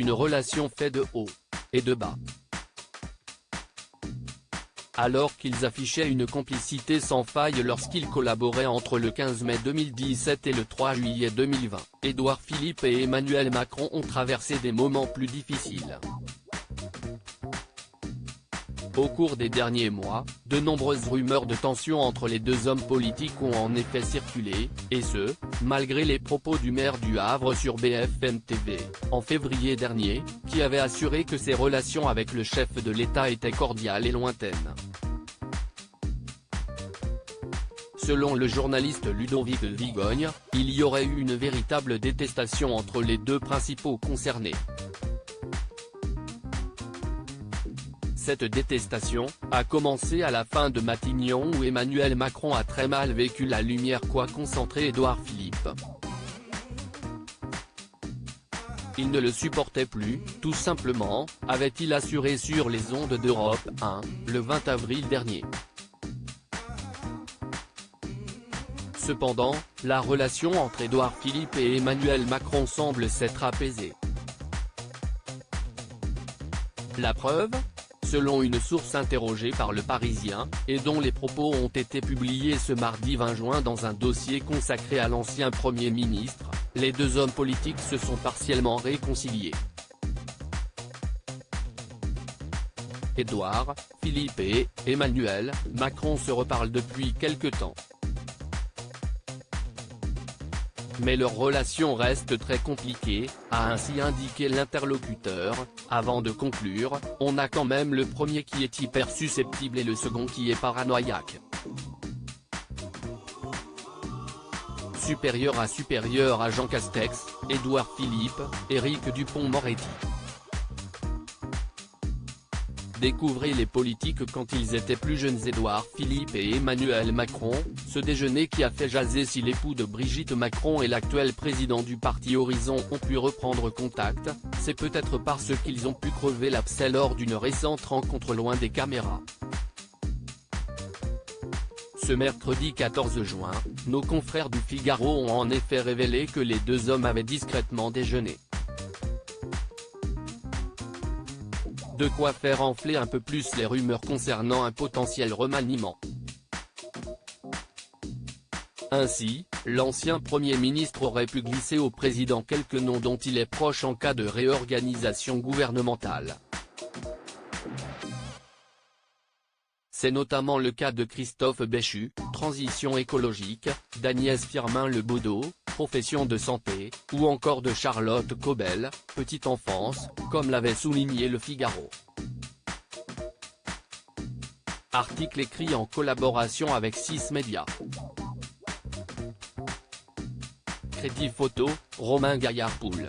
une relation faite de haut et de bas. Alors qu'ils affichaient une complicité sans faille lorsqu'ils collaboraient entre le 15 mai 2017 et le 3 juillet 2020, Édouard Philippe et Emmanuel Macron ont traversé des moments plus difficiles. Au cours des derniers mois, de nombreuses rumeurs de tension entre les deux hommes politiques ont en effet circulé, et ce, malgré les propos du maire du Havre sur BFM TV, en février dernier, qui avait assuré que ses relations avec le chef de l'État étaient cordiales et lointaines. Selon le journaliste Ludovic Vigogne, il y aurait eu une véritable détestation entre les deux principaux concernés. Cette détestation a commencé à la fin de Matignon où Emmanuel Macron a très mal vécu la lumière qu'a concentré Édouard Philippe. Il ne le supportait plus, tout simplement, avait-il assuré sur les ondes d'Europe 1, le 20 avril dernier. Cependant, la relation entre Édouard Philippe et Emmanuel Macron semble s'être apaisée. La preuve ? Selon une source interrogée par Le Parisien, et dont les propos ont été publiés ce mardi 20 juin dans un dossier consacré à l'ancien Premier ministre, les deux hommes politiques se sont partiellement réconciliés. Édouard Philippe et Emmanuel Macron se reparlent depuis quelque temps. Mais leur relation reste très compliquée, a ainsi indiqué l'interlocuteur. Avant de conclure, on a quand même le premier qui est hyper susceptible et le second qui est paranoïaque. Supérieur à Jean Castex, Édouard Philippe, Éric Dupond-Moretti. Découvrez les politiques quand ils étaient plus jeunes. Édouard Philippe et Emmanuel Macron, ce déjeuner qui a fait jaser. Si l'époux de Brigitte Macron et l'actuel président du parti Horizon ont pu reprendre contact, c'est peut-être parce qu'ils ont pu crever l'abcès lors d'une récente rencontre loin des caméras. Ce mercredi 14 juin, nos confrères du Figaro ont en effet révélé que les deux hommes avaient discrètement déjeuné. De quoi faire enfler un peu plus les rumeurs concernant un potentiel remaniement. Ainsi, l'ancien Premier ministre aurait pu glisser au président quelques noms dont il est proche en cas de réorganisation gouvernementale. C'est notamment le cas de Christophe Béchu, transition écologique, d'Agnès Firmin-Le Bodo, profession de santé, ou encore de Charlotte Cobel, petite enfance, comme l'avait souligné Le Figaro. Article écrit en collaboration avec 6 médias. Crédit photo, Romain Gaillard-Poul.